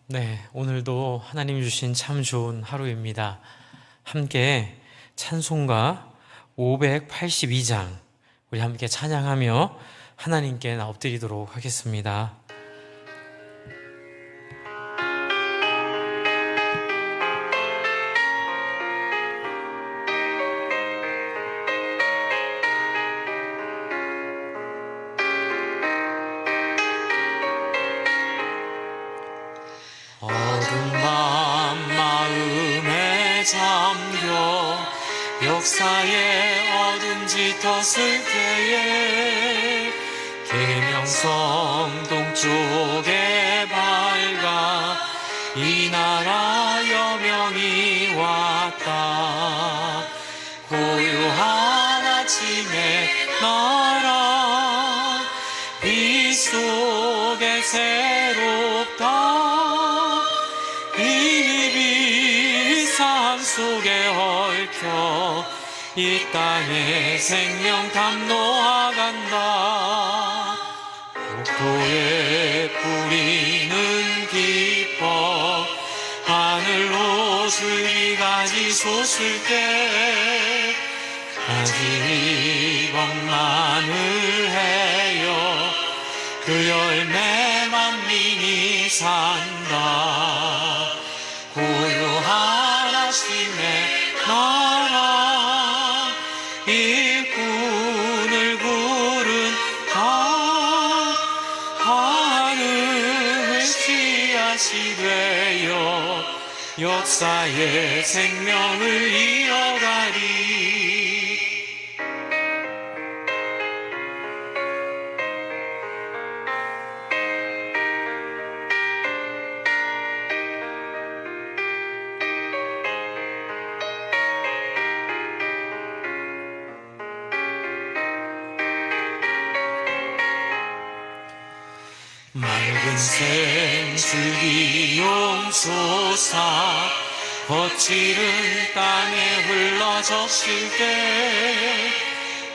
네, 오늘도 하나님 주신 참 좋은 하루입니다. 함께 찬송가 582장 우리 함께 찬양하며 하나님께 엎드리도록 하겠습니다. 어두운 밤 마음에 잠겨 역사의 어둠 짙었을 때에 계명성 동쪽에 밝아 이 나라 여명이 왔다. 고요한 아침의 나라 빛 속에 새롭다. 속에 얽혀 이 땅에 생명 담노하간다. 복도에 뿌리는 기뻐 하늘로 줄기까지 솟을 때 아직 것만을 해요 그 열매 만민이 산다. 고요한 아침의 나라 일꾼을 부른다. 하늘을 씨앗이 되어 역사의 생명을 이어가리. 맑은 생줄기 용솟아 거칠은 땅에 흘러 적실 때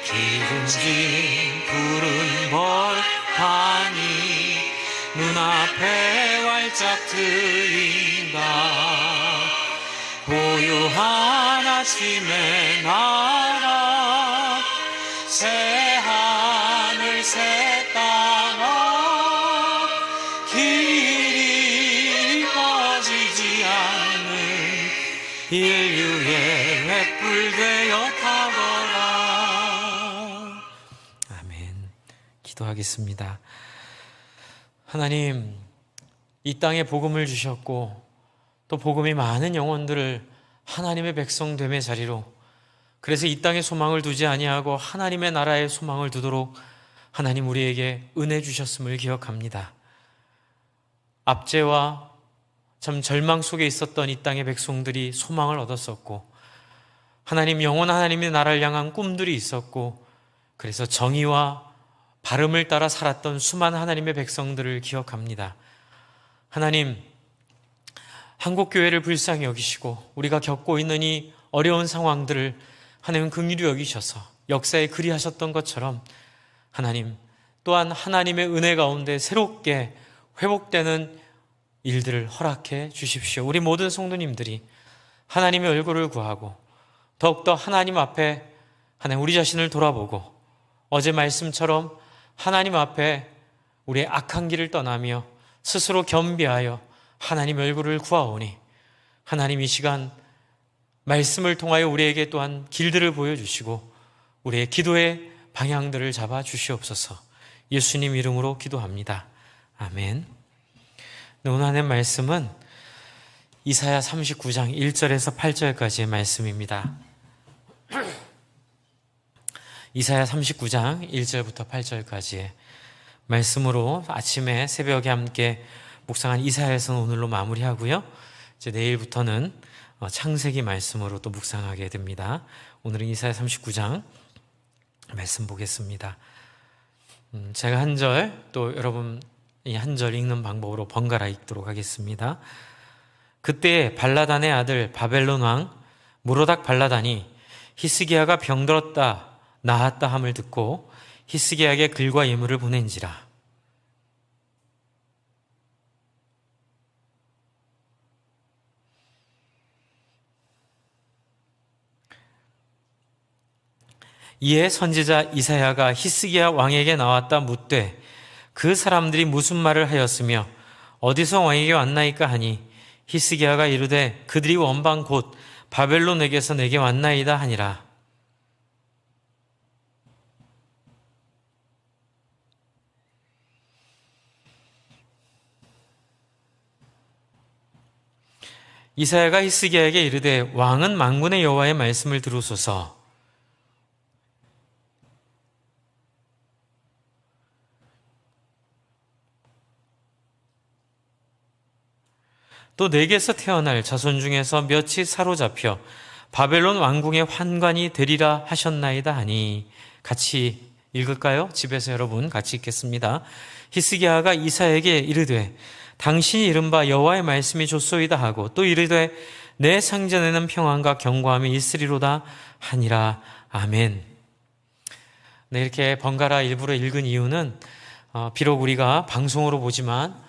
기름진 푸른 벌판이 눈앞에 활짝 트인다. 고요한 아침의 나라 새 하늘 새 땅아 길이 꺼지지 않는 인류의 횃불 되어 타거라. 아멘. 기도하겠습니다. 하나님, 이 땅에 복음을 주셨고 또 복음이 많은 영혼들을 하나님의 백성됨의 자리로, 그래서 이 땅에 소망을 두지 아니하고 하나님의 나라에 소망을 두도록 하나님 우리에게 은혜 주셨음을 기억합니다. 압제와 참 절망 속에 있었던 이 땅의 백성들이 소망을 얻었었고, 하나님 영원한 하나님의 나라를 향한 꿈들이 있었고, 그래서 정의와 바름을 따라 살았던 수많은 하나님의 백성들을 기억합니다. 하나님, 한국교회를 불쌍히 여기시고 우리가 겪고 있는 이 어려운 상황들을 하나님 긍휼히 여기셔서 역사에 그리하셨던 것처럼 하나님 또한 하나님의 은혜 가운데 새롭게 회복되는 일들을 허락해 주십시오. 우리 모든 성도님들이 하나님의 얼굴을 구하고 더욱더 하나님 앞에 하나님 우리 자신을 돌아보고 어제 말씀처럼 하나님 앞에 우리의 악한 길을 떠나며 스스로 겸비하여 하나님의 얼굴을 구하오니 하나님 이 시간 말씀을 통하여 우리에게 또한 길들을 보여주시고 우리의 기도의 방향들을 잡아 주시옵소서. 예수님 이름으로 기도합니다. 아멘. 오늘 하는 말씀은 이사야 39장 1절에서 8절까지의 말씀입니다. 이사야 39장 1절부터 8절까지의 말씀으로 아침에 새벽에 함께 묵상한 이사야서는 오늘로 마무리하고요. 이제 내일부터는 창세기 말씀으로 또 묵상하게 됩니다. 오늘은 이사야 39장 말씀 보겠습니다. 제가 한 절, 또 여러분 이 한 절 읽는 방법으로 번갈아 읽도록 하겠습니다. 그때 발라단의 아들 바벨론 왕 무로닥 발라단이 히스기야가 병들었다 나았다 함을 듣고 히스기야에게 글과 예물을 보낸지라. 이에 선지자 이사야가 히스기야 왕에게 나왔다 묻되 그 사람들이 무슨 말을 하였으며 어디서 왕에게 왔나이까 하니 히스기야가 이르되 그들이 원방 곧 바벨론에게서 내게 왔나이다 하니라. 이사야가 히스기야에게 이르되 왕은 만군의 여호와의 말씀을 들으소서. 또 내게서 태어날 자손 중에서 몇이 사로잡혀 바벨론 왕궁의 환관이 되리라 하셨나이다 하니. 같이 읽을까요? 집에서 여러분 같이 읽겠습니다. 히스기야가 이사야에게 이르되 당신이 이른바 여호와의 말씀이 좋소이다 하고 또 이르되 내 상전에는 평안과 경고함이 있으리로다 하니라. 아멘. 네, 이렇게 번갈아 일부러 읽은 이유는 비록 우리가 방송으로 보지만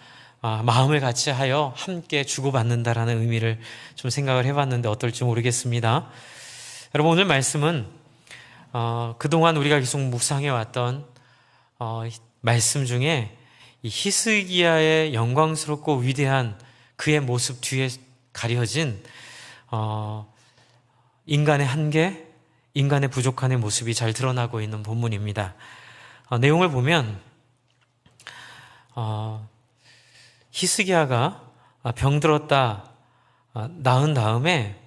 마음을 같이 하여 함께 주고받는다라는 의미를 좀 생각을 해봤는데 어떨지 모르겠습니다. 여러분, 오늘 말씀은 그동안 우리가 계속 묵상해왔던 말씀 중에 이 히스기야의 영광스럽고 위대한 그의 모습 뒤에 가려진 인간의 한계, 인간의 부족함의 모습이 잘 드러나고 있는 본문입니다. 내용을 보면 히스기야가 병들었다 나은 다음에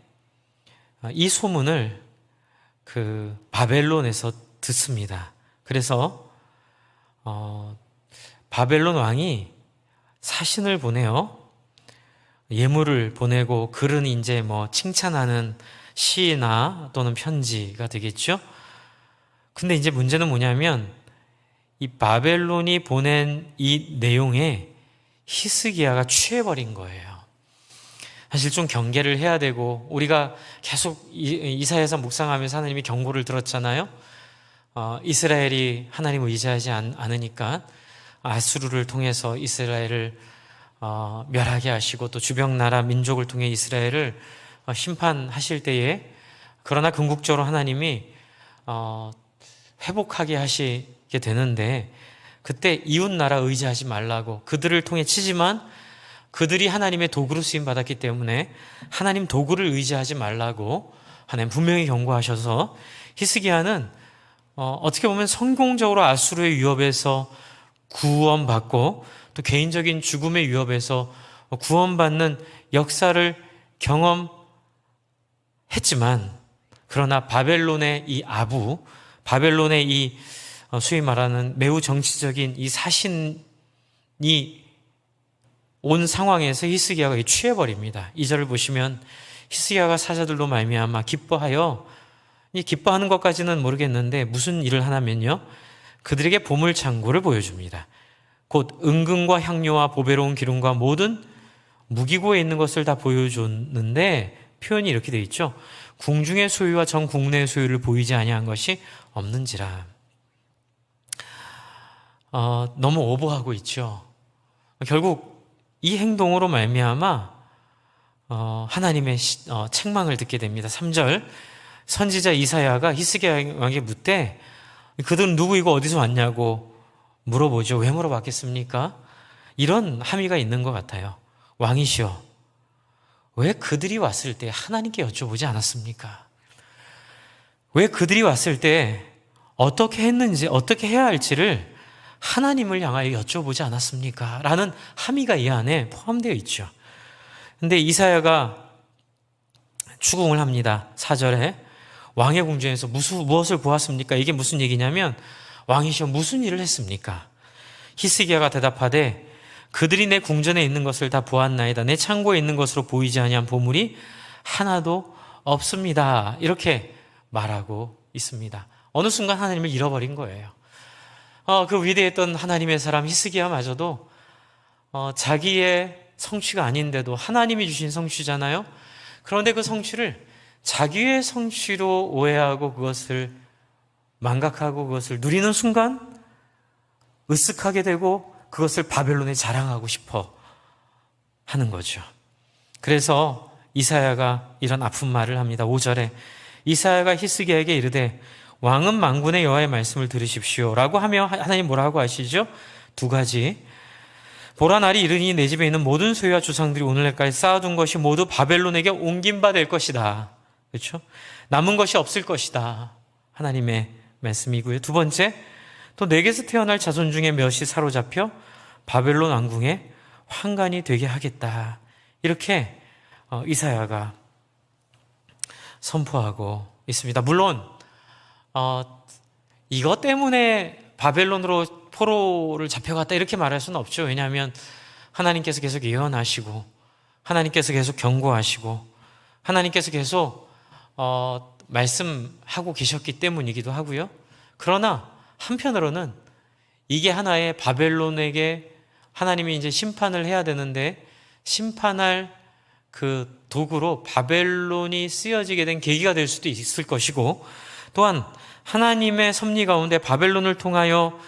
이 소문을 그 바벨론에서 듣습니다. 그래서 바벨론 왕이 사신을 보내요. 예물을 보내고 글은 이제 칭찬하는 시나 또는 편지가 되겠죠. 근데 이제 문제는 뭐냐면 이 바벨론이 보낸 이 내용에 히스기야가 취해버린 거예요. 사실 좀 경계를 해야 되고, 우리가 계속 이사야서 묵상하면서 하나님이 경고를 들었잖아요. 이스라엘이 하나님을 의지하지 않으니까 아수르를 통해서 이스라엘을 멸하게 하시고 또 주변 나라 민족을 통해 이스라엘을 심판하실 때에, 그러나 궁극적으로 하나님이 회복하게 하시게 되는데, 그때 이웃 나라 의지하지 말라고, 그들을 통해 치지만 그들이 하나님의 도구로 쓰임 받았기 때문에 하나님 도구를 의지하지 말라고 하나님 분명히 경고하셔서, 히스기야는 어떻게 보면 성공적으로 아수르의 위협에서 구원받고 또 개인적인 죽음의 위협에서 구원받는 역사를 경험했지만, 그러나 바벨론의 이 아부, 바벨론의 이 소위 말하는 매우 정치적인 이 사신이 온 상황에서 히스기야가 취해버립니다. 2절을 보시면 히스기야가 사자들로 말미암아 기뻐하여, 이 기뻐하는 것까지는 모르겠는데 무슨 일을 하냐면요, 그들에게 보물창고를 보여줍니다. 곧 은금과 향료와 보배로운 기름과 모든 무기고에 있는 것을 다 보여줬는데, 표현이 이렇게 되어 있죠. 궁중의 소유와 전 국내의 소유를 보이지 아니한 것이 없는지라. 너무 오버하고 있죠. 결국 이 행동으로 말미암아 하나님의 책망을 듣게 됩니다. 3절, 선지자 이사야가 히스기야에게 묻되 그들은 누구이고 어디서 왔냐고 물어보죠. 왜 물어봤겠습니까? 이런 함의가 있는 것 같아요. 왕이시여, 왜 그들이 왔을 때 하나님께 여쭤보지 않았습니까? 왜 그들이 왔을 때 어떻게 했는지, 어떻게 해야 할지를 하나님을 향하여 여쭤보지 않았습니까? 라는 함의가 이 안에 포함되어 있죠. 근데 이사야가 추궁을 합니다. 4절에 왕의 궁전에서 무엇을 보았습니까? 이게 무슨 얘기냐면, 왕이시여 무슨 일을 했습니까? 히스기야가 대답하되 그들이 내 궁전에 있는 것을 다 보았나이다. 내 창고에 있는 것으로 보이지 아니한 보물이 하나도 없습니다. 이렇게 말하고 있습니다. 어느 순간 하나님을 잃어버린 거예요. 그 위대했던 하나님의 사람 히스기야마저도 자기의 성취가 아닌데도 하나님이 주신 성취잖아요. 그런데 그 성취를 자기의 성취로 오해하고 그것을 망각하고 그것을 누리는 순간 으쓱하게 되고 그것을 바벨론에 자랑하고 싶어 하는 거죠. 그래서 이사야가 이런 아픈 말을 합니다. 5절에 이사야가 히스기야에게 이르되 왕은 만군의 여호와의 말씀을 들으십시오 라고 하며 하나님 뭐라고 하시죠? 두 가지. 보라, 날이 이르니 내 집에 있는 모든 소유와 주상들이 오늘날까지 쌓아둔 것이 모두 바벨론에게 옮긴 바 될 것이다. 그렇죠? 남은 것이 없을 것이다. 하나님의 말씀이고요. 두 번째, 또 내게서 태어날 자손 중에 몇이 사로잡혀 바벨론 왕궁의 환관이 되게 하겠다. 이렇게 이사야가 선포하고 있습니다. 물론 이것 때문에 바벨론으로 포로를 잡혀갔다 이렇게 말할 수는 없죠. 왜냐하면 하나님께서 계속 예언하시고 하나님께서 계속 경고하시고 하나님께서 계속 말씀하고 계셨기 때문이기도 하고요. 그러나 한편으로는 이게 하나의 바벨론에게 하나님이 이제 심판을 해야 되는데 심판할 그 도구로 바벨론이 쓰여지게 된 계기가 될 수도 있을 것이고, 또한 하나님의 섭리 가운데 바벨론을 통하여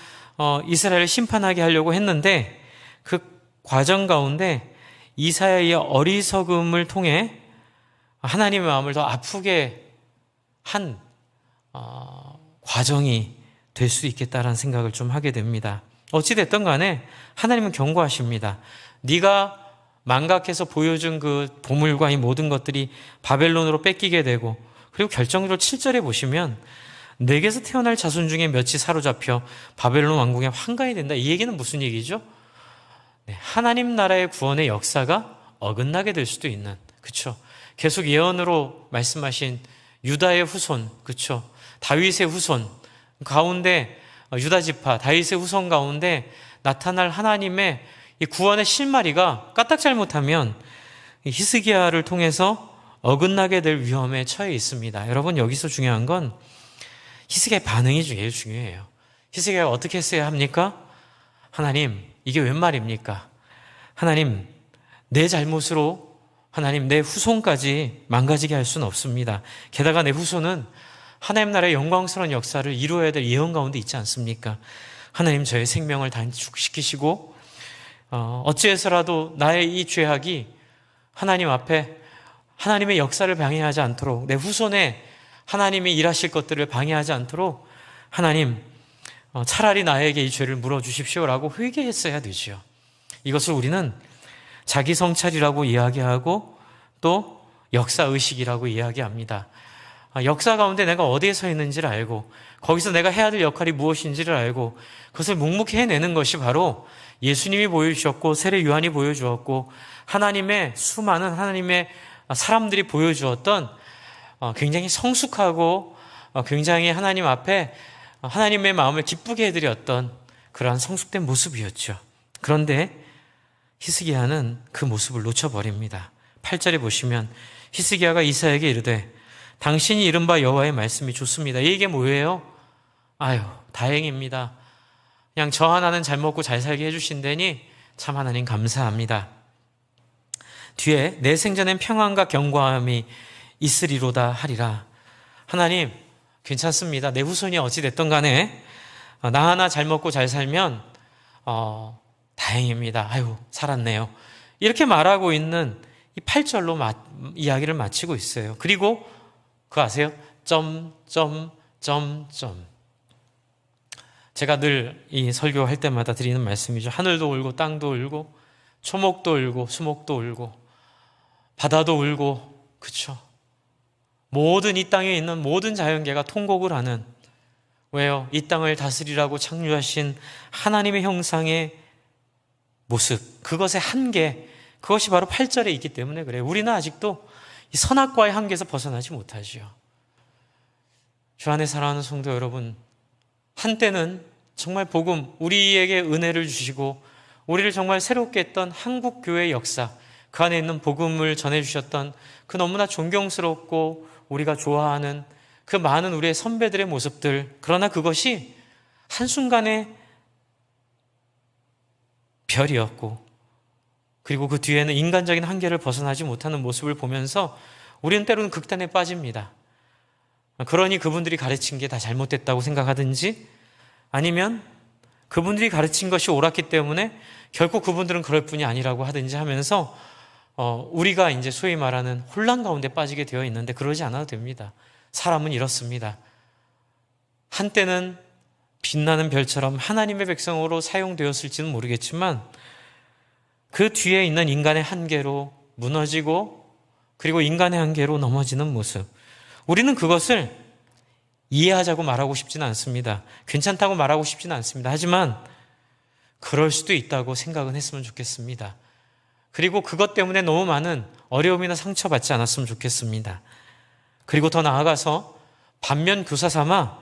이스라엘을 심판하게 하려고 했는데 그 과정 가운데 이사야의 어리석음을 통해 하나님의 마음을 더 아프게 한 과정이 될 수 있겠다라는 생각을 좀 하게 됩니다. 어찌됐든 간에 하나님은 경고하십니다. 네가 망각해서 보여준 그 보물과 이 모든 것들이 바벨론으로 뺏기게 되고, 그리고 결정적으로 7절에 보시면 내게서 태어날 자손 중에 몇이 사로잡혀 바벨론 왕궁의 환관이 된다. 이 얘기는 무슨 얘기죠? 하나님 나라의 구원의 역사가 어긋나게 될 수도 있는, 그렇죠? 계속 예언으로 말씀하신 유다의 후손, 그렇죠? 다윗의 후손 가운데, 유다 지파 다윗의 후손 가운데 나타날 하나님의 이 구원의 실마리가 까딱 잘못하면 히스기야를 통해서 어긋나게 될 위험에 처해 있습니다. 여러분, 여기서 중요한 건 히스기야의 반응이 제일 중요해요. 히스기야가 어떻게 했어야 합니까? 하나님, 이게 웬 말입니까? 하나님, 내 잘못으로 하나님 내 후손까지 망가지게 할 수는 없습니다. 게다가 내 후손은 하나님 나라의 영광스러운 역사를 이루어야 될 예언 가운데 있지 않습니까? 하나님, 저의 생명을 단축시키시고 어찌해서라도 나의 이 죄악이 하나님 앞에 하나님의 역사를 방해하지 않도록, 내 후손에 하나님이 일하실 것들을 방해하지 않도록 하나님, 차라리 나에게 이 죄를 물어주십시오라고 회개했어야 되죠. 이것을 우리는 자기 성찰이라고 이야기하고 또 역사의식이라고 이야기합니다. 역사 가운데 내가 어디에 서 있는지를 알고 거기서 내가 해야 될 역할이 무엇인지를 알고 그것을 묵묵히 해내는 것이 바로 예수님이 보여주셨고 세례 요한이 보여주었고 하나님의 수많은 하나님의 사람들이 보여주었던 굉장히 성숙하고 굉장히 하나님 앞에 하나님의 마음을 기쁘게 해드렸던 그러한 성숙된 모습이었죠. 그런데 히스기야는 그 모습을 놓쳐버립니다. 8절에 보시면 히스기야가 이사야에게 이르되 당신이 이른바 여호와의 말씀이 좋습니다. 이게 뭐예요? 아유, 다행입니다. 그냥 저 하나는 잘 먹고 잘 살게 해주신다니 참 하나님 감사합니다. 뒤에 내 생전엔 평안과 견고함이 있으리로다 하리라. 하나님, 괜찮습니다. 내 후손이 어찌 됐든 간에 나 하나 잘 먹고 잘 살면 다행입니다. 아유, 살았네요. 이렇게 말하고 있는 이 8절로 이야기를 마치고 있어요. 그리고 그거 아세요? 제가 늘 이 설교할 때마다 드리는 말씀이죠. 하늘도 울고 땅도 울고 초목도 울고 수목도 울고 바다도 울고, 그렇죠? 모든 이 땅에 있는 모든 자연계가 통곡을 하는, 왜요? 이 땅을 다스리라고 창조하신 하나님의 형상의 모습, 그것의 한계, 그것이 바로 8절에 있기 때문에 그래요. 우리는 아직도 이 선악과의 한계에서 벗어나지 못하지요. 주 안에 사랑하는 성도 여러분, 한때는 정말 복음, 우리에게 은혜를 주시고 우리를 정말 새롭게 했던 한국교회의 역사, 그 안에 있는 복음을 전해주셨던 그 너무나 존경스럽고 우리가 좋아하는 그 많은 우리의 선배들의 모습들, 그러나 그것이 한순간의 별이었고, 그리고 그 뒤에는 인간적인 한계를 벗어나지 못하는 모습을 보면서 우리는 때로는 극단에 빠집니다. 그러니 그분들이 가르친 게 다 잘못됐다고 생각하든지, 아니면 그분들이 가르친 것이 옳았기 때문에 결코 그분들은 그럴 뿐이 아니라고 하든지 하면서 우리가 이제 소위 말하는 혼란 가운데 빠지게 되어 있는데, 그러지 않아도 됩니다. 사람은 이렇습니다. 한때는 빛나는 별처럼 하나님의 백성으로 사용되었을지는 모르겠지만 그 뒤에 있는 인간의 한계로 무너지고 그리고 인간의 한계로 넘어지는 모습, 우리는 그것을 이해하자고 말하고 싶지는 않습니다. 괜찮다고 말하고 싶지는 않습니다. 하지만 그럴 수도 있다고 생각은 했으면 좋겠습니다. 그리고 그것 때문에 너무 많은 어려움이나 상처받지 않았으면 좋겠습니다. 그리고 더 나아가서 반면 교사 삼아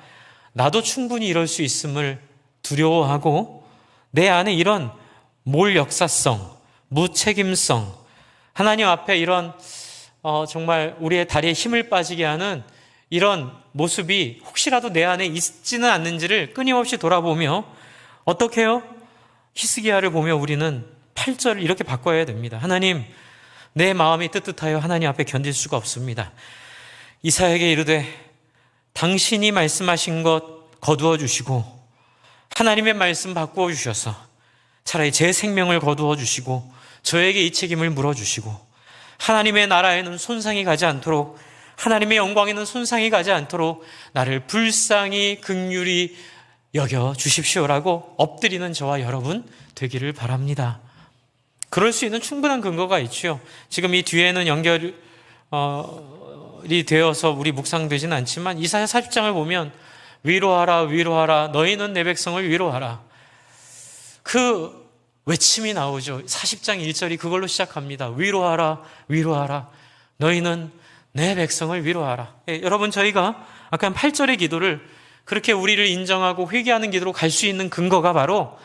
나도 충분히 이럴 수 있음을 두려워하고 내 안에 이런 몰역사성, 무책임성, 하나님 앞에 이런 정말 우리의 다리에 힘을 빠지게 하는 이런 모습이 혹시라도 내 안에 있지는 않는지를 끊임없이 돌아보며 어떻게 해요? 히스기야를 보며 우리는 8절을 이렇게 바꿔야 됩니다. 하나님, 내 마음이 뜨뜻하여 하나님 앞에 견딜 수가 없습니다. 이사야에게 이르되 당신이 말씀하신 것 거두어 주시고 하나님의 말씀 바꾸어 주셔서 차라리 제 생명을 거두어 주시고 저에게 이 책임을 물어주시고 하나님의 나라에는 손상이 가지 않도록, 하나님의 영광에는 손상이 가지 않도록 나를 불쌍히 긍휼히 여겨 주십시오라고 엎드리는 저와 여러분 되기를 바랍니다. 그럴 수 있는 충분한 근거가 있죠. 지금 이 뒤에는 연결이 되어서 우리 묵상되지는 않지만 이사야 40장을 보면 위로하라 위로하라 너희는 내 백성을 위로하라, 그 외침이 나오죠. 40장 1절이 그걸로 시작합니다. 위로하라 위로하라 너희는 내 백성을 위로하라. 여러분, 저희가 아까 8절의 기도를 그렇게 우리를 인정하고 회개하는 기도로 갈 수 있는 근거가 바로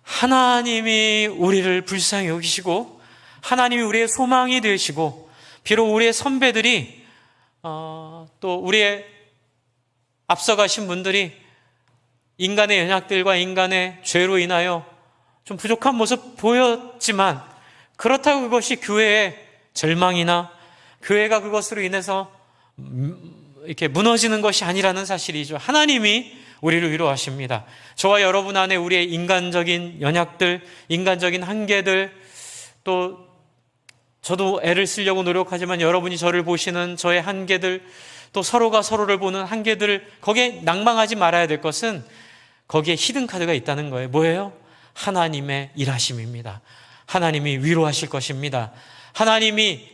하나님이 우리를 불쌍히 여기시고 하나님이 우리의 소망이 되시고, 비록 우리의 선배들이 또 우리의 앞서가신 분들이 인간의 연약들과 인간의 죄로 인하여 좀 부족한 모습 보였지만 그렇다고 그것이 교회의 절망이나 교회가 그것으로 인해서 이렇게 무너지는 것이 아니라는 사실이죠. 하나님이 우리를 위로하십니다. 저와 여러분 안에 우리의 인간적인 연약들, 인간적인 한계들, 또 저도 애를 쓰려고 노력하지만 여러분이 저를 보시는 저의 한계들, 또 서로가 서로를 보는 한계들을, 거기에 낭망하지 말아야 될 것은 거기에 히든카드가 있다는 거예요. 뭐예요? 하나님의 일하심입니다. 하나님이 위로하실 것입니다. 하나님이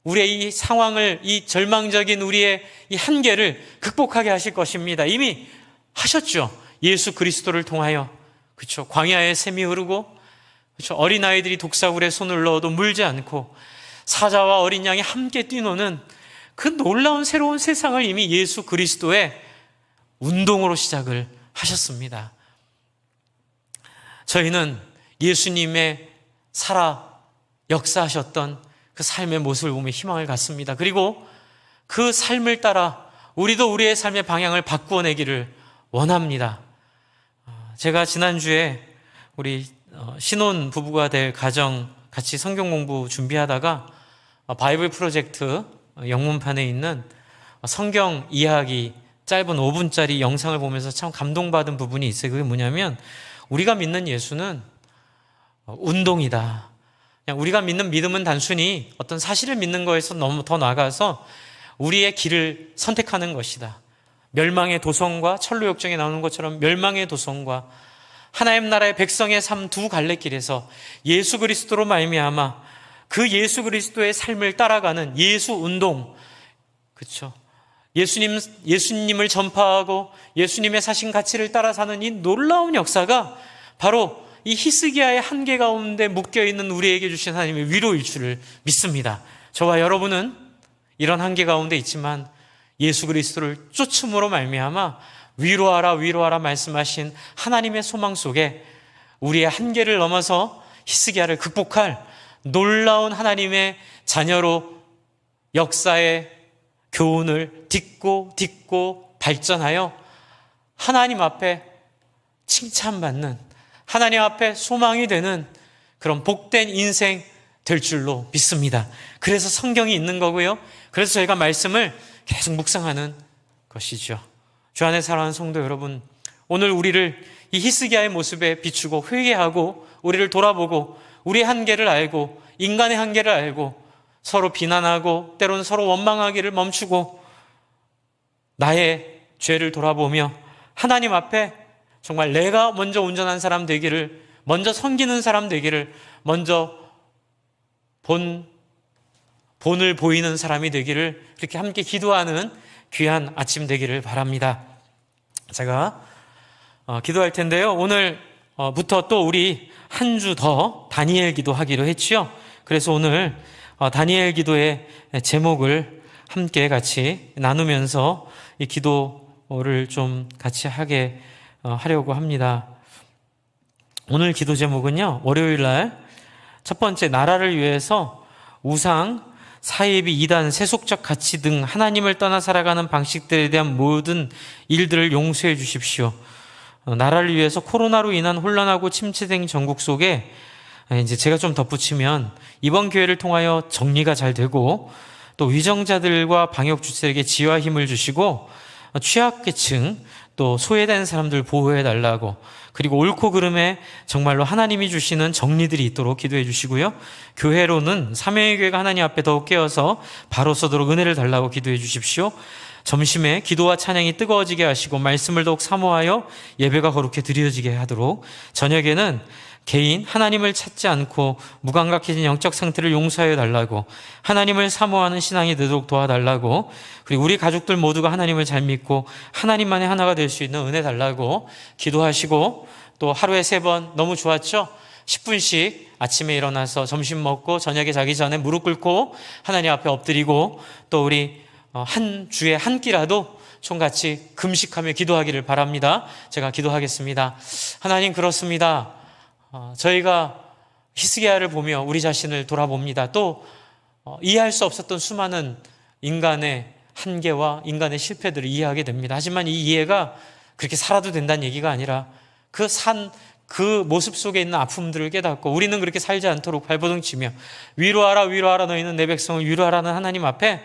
우리의 이 상황을, 이 절망적인 우리의 이 한계를 극복하게 하실 것입니다. 이미 하셨죠. 예수 그리스도를 통하여. 그렇죠. 광야에 샘이 흐르고, 그렇죠. 어린아이들이 독사굴에 손을 넣어도 물지 않고 사자와 어린 양이 함께 뛰노는 그 놀라운 새로운 세상을 이미 예수 그리스도의 운동으로 시작을 하셨습니다. 저희는 예수님의 살아 역사하셨던 그 삶의 모습을 보며 희망을 갖습니다. 그리고 그 삶을 따라 우리도 우리의 삶의 방향을 바꾸어내기를 원합니다. 제가 지난주에 우리 신혼 부부가 될 가정 같이 성경 공부 준비하다가 바이블 프로젝트 영문판에 있는 성경 이야기 짧은 5분짜리 영상을 보면서 참 감동받은 부분이 있어요. 그게 뭐냐면 우리가 믿는 예수는 운동이다. 그냥 우리가 믿는 믿음은 단순히 어떤 사실을 믿는 거에서 너무 더 나아가서 우리의 길을 선택하는 것이다. 멸망의 도성과 철로역정에 나오는 것처럼 멸망의 도성과 하나님 나라의 백성의 삶 두 갈래길에서 예수 그리스도로 말미암아 그 예수 그리스도의 삶을 따라가는 예수 운동, 그렇죠? 예수님을 전파하고 예수님의 사신 가치를 따라 사는 이 놀라운 역사가 바로 이 히스기야의 한계 가운데 묶여있는 우리에게 주신 하나님의 위로일 줄을 믿습니다. 저와 여러분은 이런 한계 가운데 있지만 예수 그리스도를 쫓음으로 말미암아 위로하라 위로하라 말씀하신 하나님의 소망 속에 우리의 한계를 넘어서 히스기야를 극복할 놀라운 하나님의 자녀로 역사의 교훈을 딛고 발전하여 하나님 앞에 칭찬받는, 하나님 앞에 소망이 되는 그런 복된 인생 될 줄로 믿습니다. 그래서 성경이 있는 거고요. 그래서 저희가 말씀을 계속 묵상하는 것이죠. 주 안에 사랑하는 성도 여러분, 오늘 우리를 이 히스기야의 모습에 비추고 회개하고 우리를 돌아보고 우리의 한계를 알고 인간의 한계를 알고 서로 비난하고 때로는 서로 원망하기를 멈추고 나의 죄를 돌아보며 하나님 앞에 정말 내가 먼저 온전한 사람 되기를, 먼저 섬기는 사람 되기를, 먼저 본을 보이는 사람이 되기를, 그렇게 함께 기도하는 귀한 아침 되기를 바랍니다. 제가 기도할 텐데요. 오늘부터 또 우리 한 주 더 다니엘 기도하기로 했죠. 그래서 오늘 다니엘 기도의 제목을 함께 같이 나누면서 이 기도를 좀 같이 하려고 합니다. 오늘 기도 제목은요, 월요일 날 첫 번째, 나라를 위해서 우상, 사이비, 이단, 세속적 가치 등 하나님을 떠나 살아가는 방식들에 대한 모든 일들을 용서해 주십시오. 나라를 위해서 코로나로 인한 혼란하고 침체된 전국 속에 이제 제가 좀 덧붙이면 이번 기회를 통하여 정리가 잘 되고 또 위정자들과 방역 주체에게 지혜와 힘을 주시고 취약계층 또 소외된 사람들 보호해 달라고, 그리고 옳고 그름에 정말로 하나님이 주시는 정리들이 있도록 기도해 주시고요. 교회로는 삼위의 교회가 하나님 앞에 더욱 깨어서 바로 서도록 은혜를 달라고 기도해 주십시오. 점심에 기도와 찬양이 뜨거워지게 하시고 말씀을 더욱 사모하여 예배가 거룩해 드려지게 하도록, 저녁에는 개인 하나님을 찾지 않고 무감각해진 영적 상태를 용서하여 달라고, 하나님을 사모하는 신앙이 되도록 도와달라고, 그리고 우리 가족들 모두가 하나님을 잘 믿고 하나님만의 하나가 될 수 있는 은혜 달라고 기도하시고, 또 하루에 3번 너무 좋았죠? 10분씩 아침에 일어나서 점심 먹고 저녁에 자기 전에 무릎 꿇고 하나님 앞에 엎드리고, 또 우리 한 주에 한 끼라도 총같이 금식하며 기도하기를 바랍니다. 제가 기도하겠습니다. 하나님, 그렇습니다. 저희가 히스기야를 보며 우리 자신을 돌아봅니다. 또 이해할 수 없었던 수많은 인간의 한계와 인간의 실패들을 이해하게 됩니다. 하지만 이 이해가 그렇게 살아도 된다는 얘기가 아니라 그 모습 속에 있는 아픔들을 깨닫고 우리는 그렇게 살지 않도록 발버둥 치며 위로하라 위로하라 너희는 내 백성을 위로하라는 하나님 앞에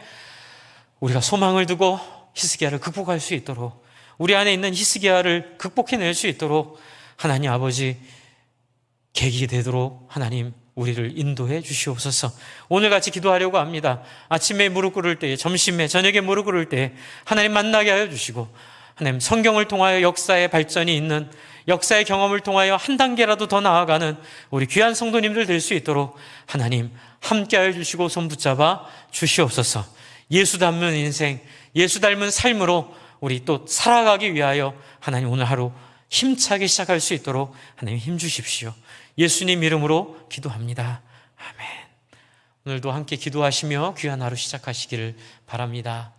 우리가 소망을 두고 히스기야를 극복할 수 있도록, 우리 안에 있는 히스기야를 극복해낼 수 있도록 하나님 아버지 계기 되도록 하나님 우리를 인도해 주시옵소서. 오늘 같이 기도하려고 합니다. 아침에 무릎 꿇을 때, 점심에, 저녁에 무릎 꿇을 때 하나님 만나게 하여 주시고, 하나님 성경을 통하여 역사의 발전이 있는, 역사의 경험을 통하여 한 단계라도 더 나아가는 우리 귀한 성도님들 될 수 있도록 하나님 함께 하여 주시고 손 붙잡아 주시옵소서. 예수 닮은 인생, 예수 닮은 삶으로 우리 또 살아가기 위하여 하나님 오늘 하루 힘차게 시작할 수 있도록 하나님 힘 주십시오. 예수님 이름으로 기도합니다. 아멘. 오늘도 함께 기도하시며 귀한 하루 시작하시기를 바랍니다.